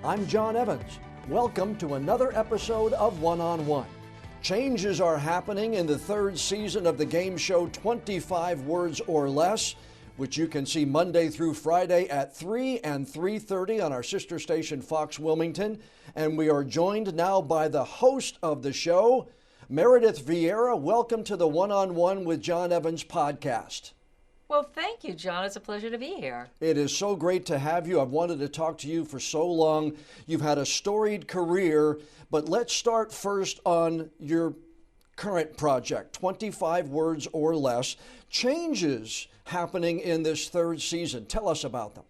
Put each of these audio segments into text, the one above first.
I'm John Evans. Welcome to another episode of One on One. Changes are happening in the third season of the game show 25 Words or Less, which you can see Monday through Friday at 3 and 3:30 on our sister station Fox Wilmington. And we are joined now by the host of the show, Meredith Viera. Welcome to the One on One with John Evans podcast. Well, thank you, John. It's a pleasure to be here. It is so great to have you. I've wanted to talk to you for so long. You've had a storied career, but let's start first on your current project, 25 Words or Less. Changes happening in this third season. Tell us about them.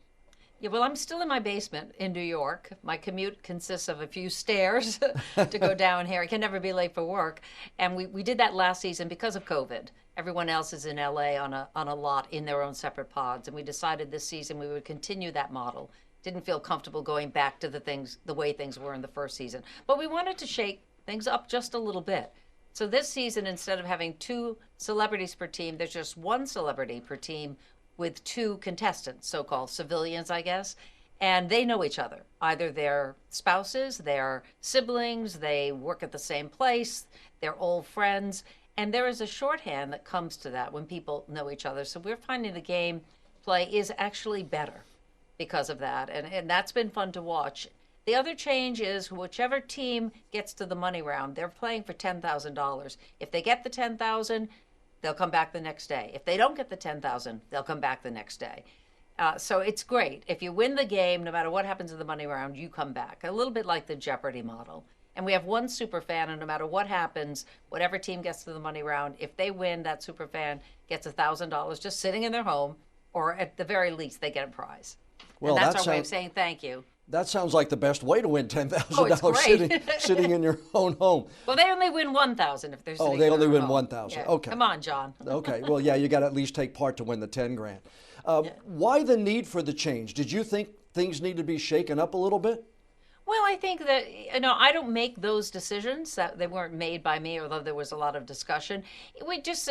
Yeah, well, I'm still in my basement in New York. My commute consists of a few stairs to go down here. I can never be late for work. And we did that last season because of COVID. Everyone else is in LA on a lot in their own separate pods. And we decided this season we would continue that model. Didn't feel comfortable going back to the way things were in the first season. But we wanted to shake things up just a little bit. So this season, instead of having 2 celebrities per team, there's just 1 celebrity per team with 2 contestants, so-called civilians, I guess. And they know each other. Either they're spouses, they're siblings, they work at the same place, they're old friends. And there is a shorthand that comes to that when people know each other. So we're finding the game play is actually better because of that. And that's been fun to watch. The other change is whichever team gets to the money round, they're playing for $10,000. If they get the $10,000, they'll come back the next day. If they don't get the $10,000, they'll come back the next day. So it's great. If you win the game, no matter what happens in the money round, you come back. A little bit like the Jeopardy model. And we have 1 super fan, and no matter what happens, whatever team gets to the money round, if they win, that super fan gets $1,000 just sitting in their home, or at the very least, they get a prize. Well, and that's our way of saying thank you. That sounds like the best way to win $10,000 Oh, sitting in your own home. Well, they only win 1,000 if they're sitting Oh, they only win home. 1,000. Yeah. Okay. Come on, John. Okay. Well, yeah, you got to at least take part to win the 10 grand. Why the need for the change? Did you think things need to be shaken up a little bit? Well, I think that, I don't make those decisions. That they weren't made by me, although there was a lot of discussion. We just,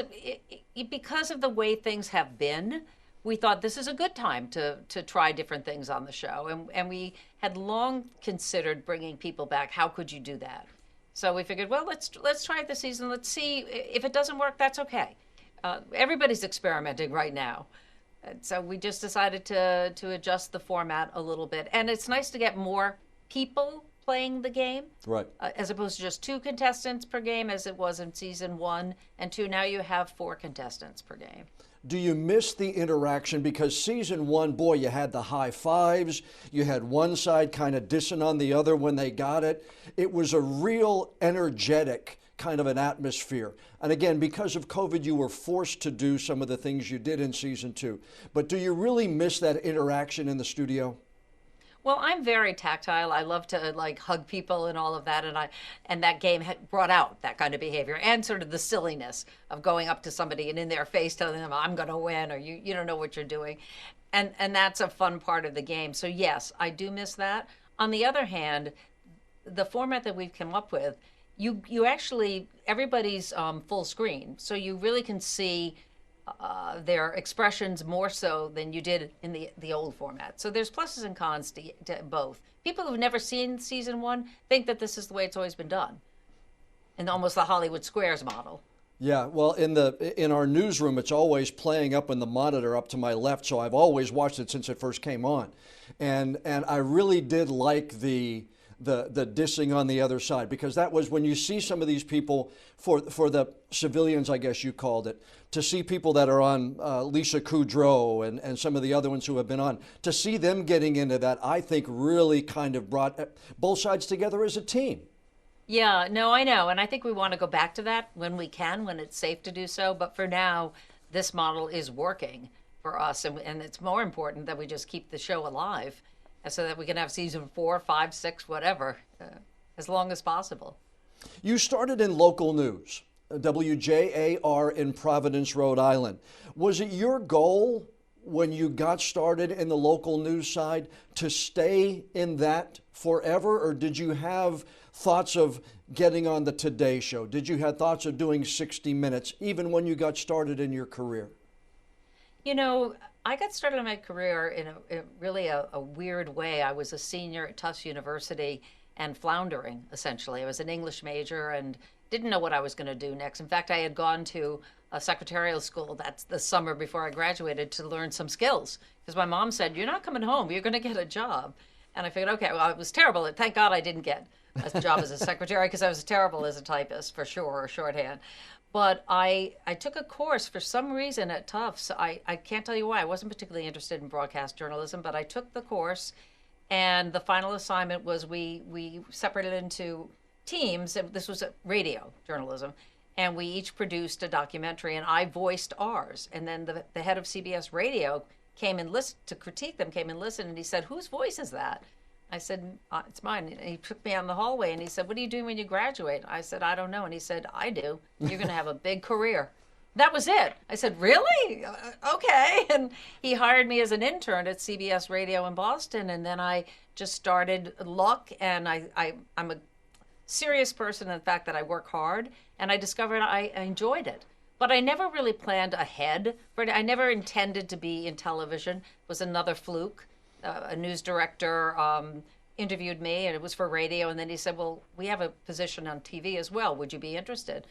because of the way things have been, we thought this is a good time to try different things on the show. And we had long considered bringing people back. How could you do that? So we figured, well, let's try it this season. Let's see. If it doesn't work, that's okay. Everybody's experimenting right now. So we just decided to adjust the format a little bit. And it's nice to get more people playing the game, right? As opposed to just 2 contestants per game, as it was in season 1 and 2. Now you have 4 contestants per game. Do you miss the interaction? Because season 1, boy, you had the high fives. You had one side kind of dissing on the other when they got it. It was a real energetic kind of an atmosphere. And again, because of COVID, you were forced to do some of the things you did in season 2. But do you really miss that interaction in the studio? Well, I'm very tactile. I love to hug people and all of that, and that game had brought out that kind of behavior and sort of the silliness of going up to somebody and in their face telling them I'm going to win, or you don't know what you're doing, and that's a fun part of the game. So yes, I do miss that. On the other hand, the format that we've come up with, you actually everybody's full screen, so you really can see their expressions more so than you did in the old format. So there's pluses and cons to both. People who've never seen season 1 think that this is the way it's always been done, in almost the Hollywood Squares model. Yeah, well, in our newsroom, it's always playing up in the monitor up to my left, so I've always watched it since it first came on, and I really did like the dissing on the other side, because that was when you see some of these people, for the civilians, I guess you called it, to see people that are on Lisa Kudrow and some of the other ones who have been on, to see them getting into that, I think really kind of brought both sides together as a team. Yeah, no, I know. And I think we want to go back to that when we can, when it's safe to do so. But for now, this model is working for us. And it's more important that we just keep the show alive so that we can have season 4, 5, 6, whatever, as long as possible. You started in local news, WJAR in Providence, Rhode Island. Was it your goal when you got started in the local news side to stay in that forever, or did you have thoughts of getting on the Today Show? Did you have thoughts of doing 60 Minutes even when you got started in your career? You know, I got started in my career in really a weird way. I was a senior at Tufts University and floundering, essentially. I was an English major and didn't know what I was going to do next. In fact, I had gone to a secretarial school that's the summer before I graduated to learn some skills because my mom said, "You're not coming home, you're going to get a job." And I figured, okay, well, it was terrible. Thank God I didn't get a job as a secretary because I was terrible as a typist for sure, or shorthand. But I took a course for some reason at Tufts. I can't tell you why. I wasn't particularly interested in broadcast journalism, but I took the course, and the final assignment was we separated into teams. And this was radio journalism, and we each produced a documentary, and I voiced ours. And then the head of CBS Radio came and listened to critique them, came and listened, and he said, "Whose voice is that?" I said, "It's mine." And he took me out in the hallway and he said, "What are you doing when you graduate?" I said, "I don't know." And he said, "I do. You're going to have a big career." That was it. I said, "Really? Okay." And he hired me as an intern at CBS Radio in Boston. And then I just started luck. And I'm a serious person in the fact that I work hard. And I discovered I enjoyed it. But I never really planned ahead for it. I never intended to be in television. It was another fluke. A news director interviewed me, and it was for radio. And then he said, "Well, we have a position on TV as well. Would you be interested?"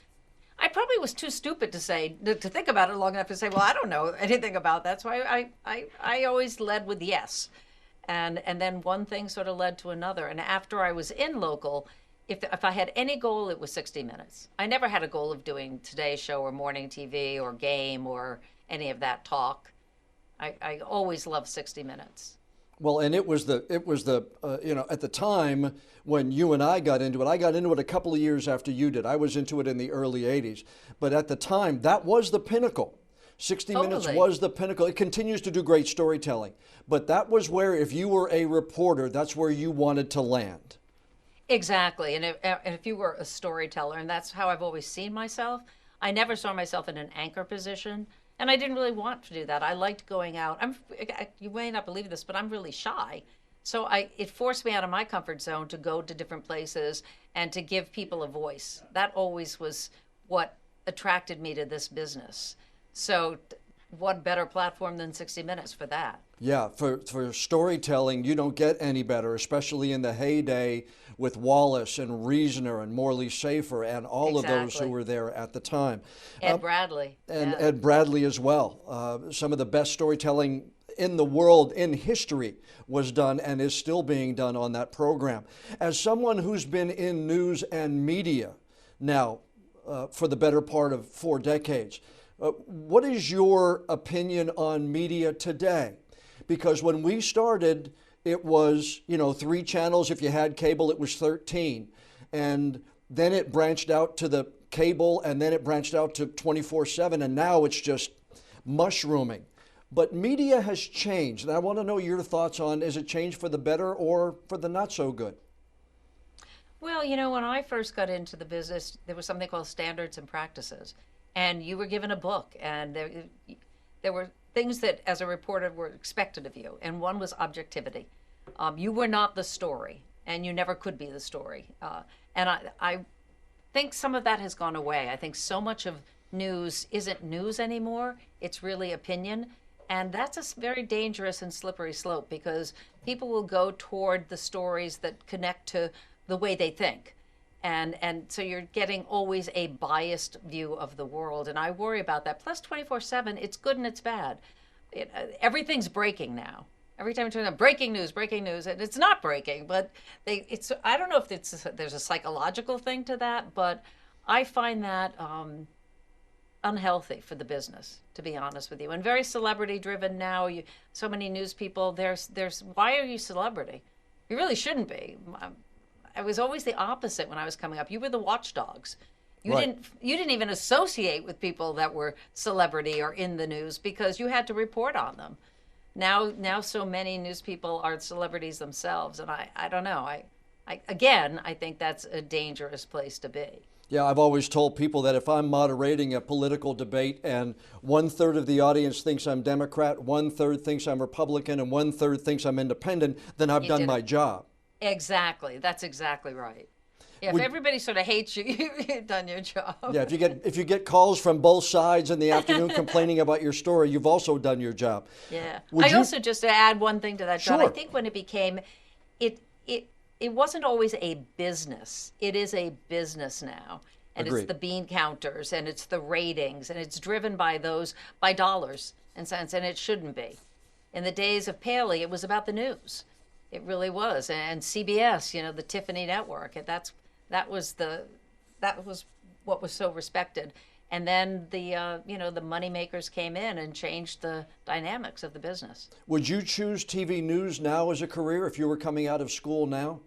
I probably was too stupid to think about it long enough to say, "Well, I don't know anything about that." So I always led with yes. And then one thing sort of led to another. And after I was in local, if I had any goal, it was 60 Minutes. I never had a goal of doing Today Show or morning TV or game or any of that talk. I always loved 60 Minutes. Well, and it was the at the time when you and I got into it. I got into it a couple of years after you did. I was into it in the early 80s. But at the time, that was the pinnacle. 60 Minutes was the pinnacle. It continues to do great storytelling. But that was where, if you were a reporter, that's where you wanted to land. Exactly. And if you were a storyteller, and that's how I've always seen myself, I never saw myself in an anchor position. And I didn't really want to do that. I liked going out. You may not believe this, but I'm really shy. So it forced me out of my comfort zone to go to different places and to give people a voice. That always was what attracted me to this business. So what better platform than 60 Minutes for that? Yeah, for storytelling, you don't get any better, especially in the heyday with Wallace and Reasoner and Morley Safer and all of those who were there at the time. Ed Bradley. And Ed Bradley as well. Some of the best storytelling in the world, in history, was done and is still being done on that program. As someone who's been in news and media now for the better part of 4 decades, what is your opinion on media today? Because when we started, it was, 3 channels. If you had cable, it was 13. And then it branched out to the cable, and then it branched out to 24/7, and now it's just mushrooming. But media has changed, and I want to know your thoughts on, is it changed for the better or for the not so good? Well, when I first got into the business, there was something called standards and practices. And you were given a book, and there were things that, as a reporter, were expected of you. And one was objectivity. You were not the story, and you never could be the story. And I think some of that has gone away. I think so much of news isn't news anymore. It's really opinion. And that's a very dangerous and slippery slope, because people will go toward the stories that connect to the way they think. And so you're getting always a biased view of the world. And I worry about that. Plus 24/7, it's good and it's bad. Everything's breaking now. Every time you turn on breaking news, and it's not breaking, but I don't know if there's a psychological thing to that, but I find that unhealthy for the business, to be honest with you. And very celebrity driven now. So many news people, there's why are you celebrity? You really shouldn't be. I was always the opposite when I was coming up. You were the watchdogs. You didn't even associate with people that were celebrity or in the news because you had to report on them. Now so many news people are celebrities themselves, and I don't know. I think that's a dangerous place to be. Yeah, I've always told people that if I'm moderating a political debate and 1/3 of the audience thinks I'm Democrat, 1/3 thinks I'm Republican, and 1/3 thinks I'm independent, then I've done my job. Exactly. That's exactly right. Yeah, if everybody sort of hates you, you've done your job. Yeah, if you get calls from both sides in the afternoon complaining about your story, you've also done your job. Yeah. Would you? Also, just to add one thing to that, John, I Sure. think when it became, it it it wasn't always a business. It is a business now. And Agreed. it's the bean counters and it's the ratings and it's driven by by dollars and cents, and it shouldn't be. In the days of Paley, it was about the news. It really was. And CBS, the Tiffany network, that was what was so respected. And then the money makers came in and changed the dynamics of the business. Would you choose TV news now as a career if you were coming out of school now?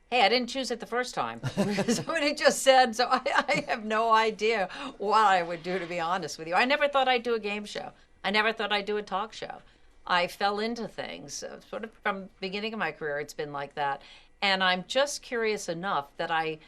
Hey, I didn't choose it the first time. Somebody just said, so I have no idea what I would do, to be honest with you. I never thought I'd do a game show. I never thought I'd do a talk show. I fell into things. Sort of from the beginning of my career, it's been like that. And I'm just curious enough that I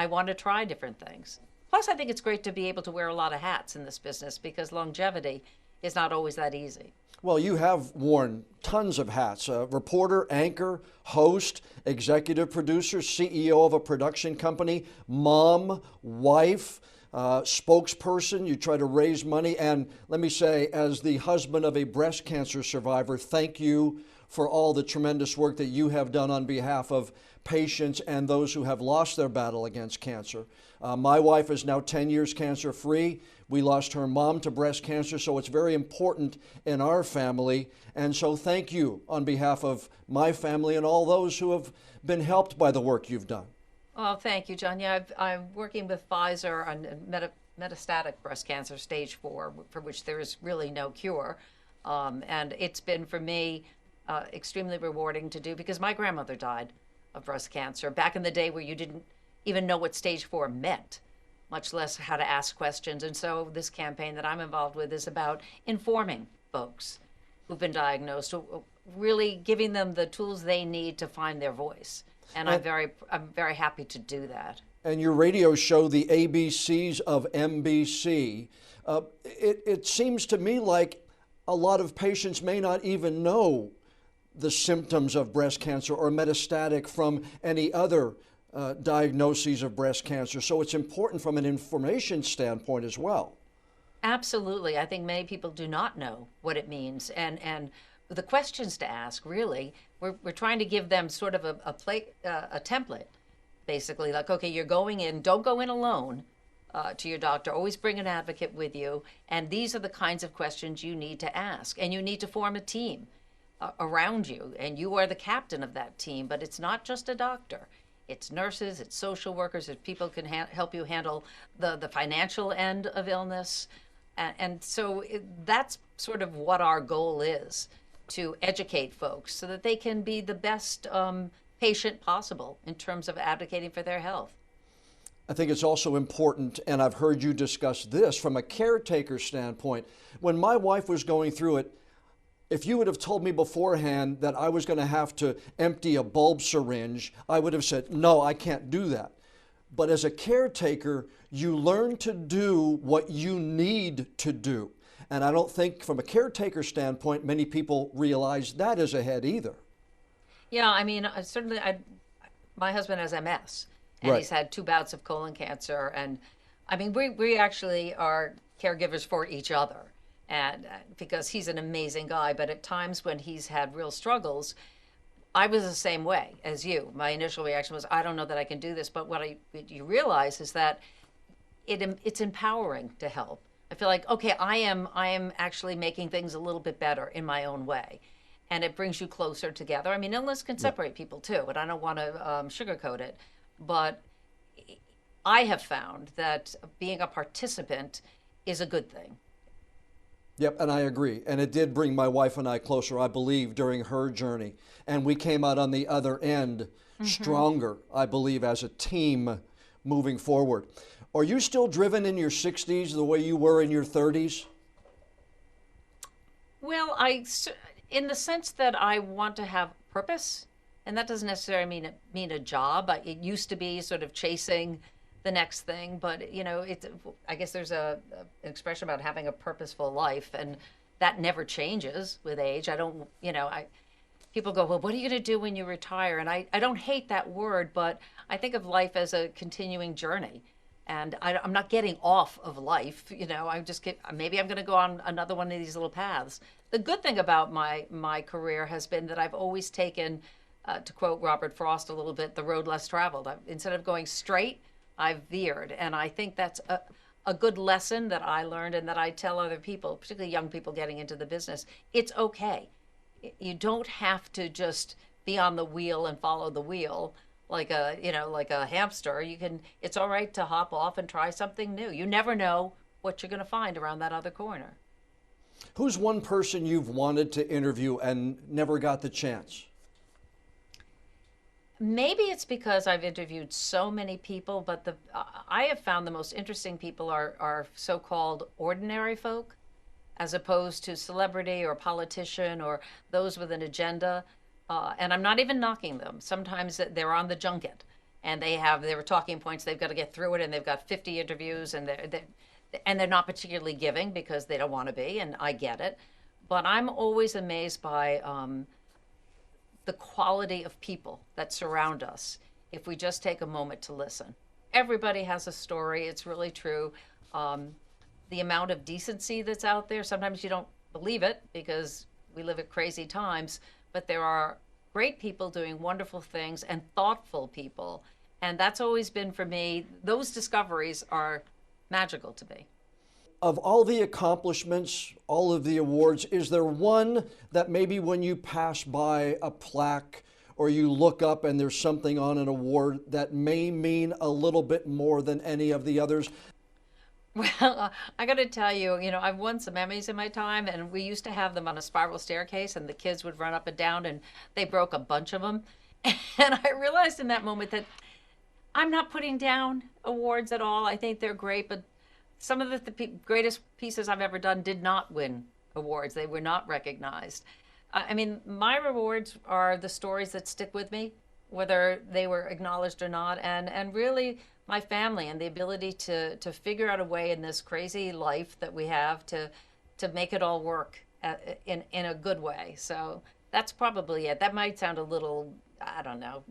want to try different things. Plus, I think it's great to be able to wear a lot of hats in this business because longevity is not always that easy. Well, you have worn tons of hats: reporter, anchor, host, executive producer, CEO of a production company, mom, wife, spokesperson. You try to raise money. And let me say, as the husband of a breast cancer survivor, thank you for all the tremendous work that you have done on behalf of patients and those who have lost their battle against cancer. My wife is now 10 years cancer-free. We lost her mom to breast cancer, so it's very important in our family. And so thank you on behalf of my family and all those who have been helped by the work you've done. Oh, thank you, John. Yeah, I'm working with Pfizer on metastatic breast cancer, stage 4, for which there is really no cure. And it's been, for me, extremely rewarding to do because my grandmother died of breast cancer back in the day where you didn't even know what stage 4 meant, much less how to ask questions. And so this campaign that I'm involved with is about informing folks who've been diagnosed, really giving them the tools they need to find their voice. And I'm very happy to do that. And your radio show, The ABCs of MBC, it seems to me like a lot of patients may not even know the symptoms of breast cancer or metastatic from any other diagnoses of breast cancer. So it's important from an information standpoint as well. Absolutely. I think many people do not know what it means. And the questions to ask, really, we're trying to give them sort of a template, basically. Like, okay, you're going in, don't go in alone to your doctor. Always bring an advocate with you. And these are the kinds of questions you need to ask. And you need to form a team around you. And you are the captain of that team. But it's not just a doctor. It's nurses, it's social workers, it's people can help you handle the financial end of illness. And so that's sort of what our goal is, to educate folks so that they can be the best patient possible in terms of advocating for their health. I think it's also important, and I've heard you discuss this from a caretaker standpoint. When my wife was going through it, if you would have told me beforehand that I was going to have to empty a bulb syringe, I would have said, no, I can't do that. But as a caretaker, you learn to do what you need to do. And I don't think from a caretaker standpoint, many people realize that is ahead either. Yeah, I mean, certainly my husband has MS, and Right. he's had 2 bouts of colon cancer. And I mean, we actually are caregivers for each other. And because he's an amazing guy, but at times when he's had real struggles, I was the same way as you. My initial reaction was, I don't know that I can do this. But what you realize is that it's empowering to help. I feel like, okay, I am actually making things a little bit better in my own way. And it brings you closer together. I mean, illness can separate people too, and I don't want to sugarcoat it. But I have found that being a participant is a good thing. Yep, and I agree. And it did bring my wife and I closer, I believe, during her journey. And we came out on the other end stronger, I believe, as a team moving forward. Are you still driven in your 60s the way you were in your 30s? Well, in the sense that I want to have purpose, and that doesn't necessarily mean a job. It used to be sort of chasing the next thing, but I guess there's an expression about having a purposeful life, and that never changes with age. people go, well, what are you going to do when you retire? And I don't hate that word, but I think of life as a continuing journey. And I'm not getting off of life, maybe I'm going to go on another one of these little paths. The good thing about my career has been that I've always taken, to quote Robert Frost a little bit, the road less traveled. Instead of going straight, I've veered. And I think that's a good lesson that I learned and that I tell other people, particularly young people getting into the business. It's okay. You don't have to just be on the wheel and follow the wheel like a hamster. It's all right to hop off and try something new. You never know what you're going to find around that other corner. Who's one person you've wanted to interview and never got the chance? Maybe it's because I've interviewed so many people, but I have found the most interesting people are so-called ordinary folk, as opposed to celebrity or politician or those with an agenda. And I'm not even knocking them. Sometimes they're on the junket and they have their talking points. They've got to get through it, and they've got 50 interviews, and they're not particularly giving because they don't want to be, and I get it. But I'm always amazed by the quality of people that surround us if we just take a moment to listen. Everybody has a story. It's really true. The amount of decency that's out there, sometimes you don't believe it because we live at crazy times, but there are great people doing wonderful things and thoughtful people. And that's always been, for me, those discoveries are magical to me. Of all the accomplishments, all of the awards, is there one that maybe when you pass by a plaque or you look up and there's something on an award that may mean a little bit more than any of the others? Well, I got to tell you, I've won some Emmys in my time, and we used to have them on a spiral staircase, and the kids would run up and down, and they broke a bunch of them. And I realized in that moment that I'm not putting down awards at all. I think they're great, but some of the greatest pieces I've ever done did not win awards. They were not recognized. I mean, my rewards are the stories that stick with me, whether they were acknowledged or not, and really my family and the ability to figure out a way in this crazy life that we have to make it all work in a good way. So that's probably it. That might sound a little, I don't know,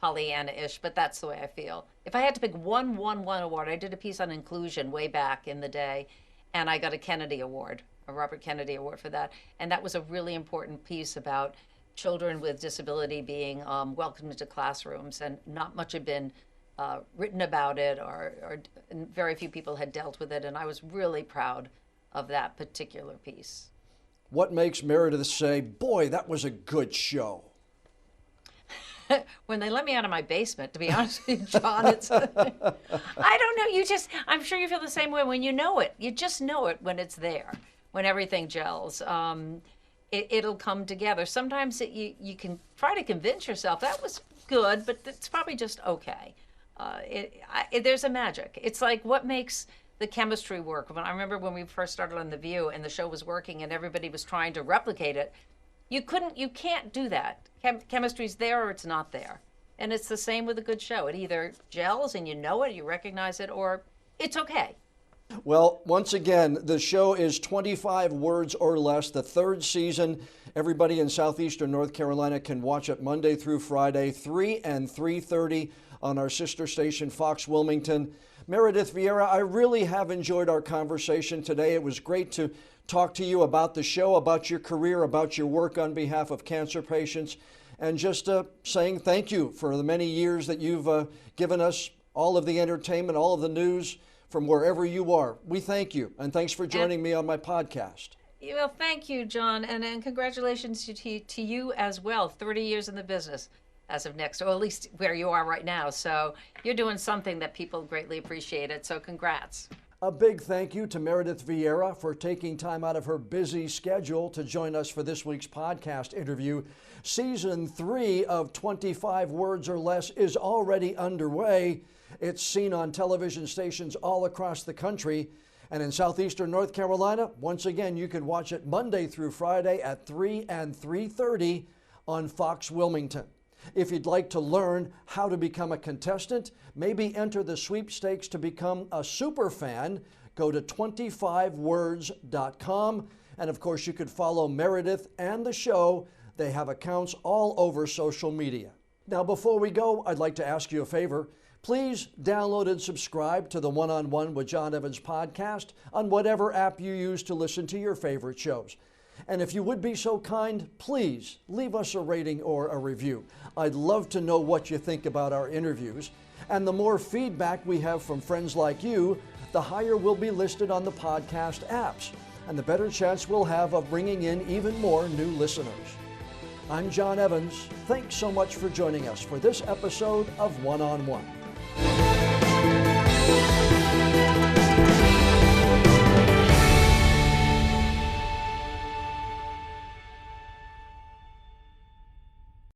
Pollyanna-ish, but that's the way I feel. If I had to pick one award, I did a piece on inclusion way back in the day, and I got a Kennedy Award, a Robert Kennedy Award for that. And that was a really important piece about children with disability being welcomed into classrooms, and not much had been written about it, or very few people had dealt with it, and I was really proud of that particular piece. What makes Meredith say, boy, that was a good show? When they let me out of my basement, to be honest with you, John, it's, I don't know, I'm sure you feel the same way when you know it. You just know it when it's there, when everything gels. It'll come together. Sometimes you can try to convince yourself that was good, but it's probably just okay. There's a magic. It's like what makes the chemistry work. I remember when we first started on The View and the show was working and everybody was trying to replicate it. You can't do that. Chemistry's there or it's not there. And it's the same with a good show. It either gels and you know it, you recognize it, or it's okay. Well, once again, the show is 25 words or less, the third season. Everybody in southeastern North Carolina can watch it Monday through Friday, 3 and 3:30 on our sister station, Fox Wilmington. Meredith Viera, I really have enjoyed our conversation today. It was great to talk to you about the show, about your career, about your work on behalf of cancer patients, and just saying thank you for the many years that you've given us all of the entertainment, all of the news from wherever you are. We thank you, and thanks for joining me on my podcast. Well, thank you, John, and congratulations to you as well. 30 years in the business as of next, or at least where you are right now. So you're doing something that people greatly appreciate it. So congrats. A big thank you to Meredith Viera for taking time out of her busy schedule to join us for this week's podcast interview. Season 3 of 25 Words or Less is already underway. It's seen on television stations all across the country. And in southeastern North Carolina, once again, you can watch it Monday through Friday at 3 and 3:30 on Fox Wilmington. If you'd like to learn how to become a contestant, maybe enter the sweepstakes to become a super fan, go to 25words.com. And of course, you could follow Meredith and the show They have accounts all over social media. Now, before we go, I'd like to ask you a favor. Please download and subscribe to the One-on-One with John Evans podcast on whatever app you use to listen to your favorite shows. And if you would be so kind, please leave us a rating or a review. I'd love to know what you think about our interviews. And the more feedback we have from friends like you, the higher we'll be listed on the podcast apps, and the better chance we'll have of bringing in even more new listeners. I'm John Evans. Thanks so much for joining us for this episode of One-on-One.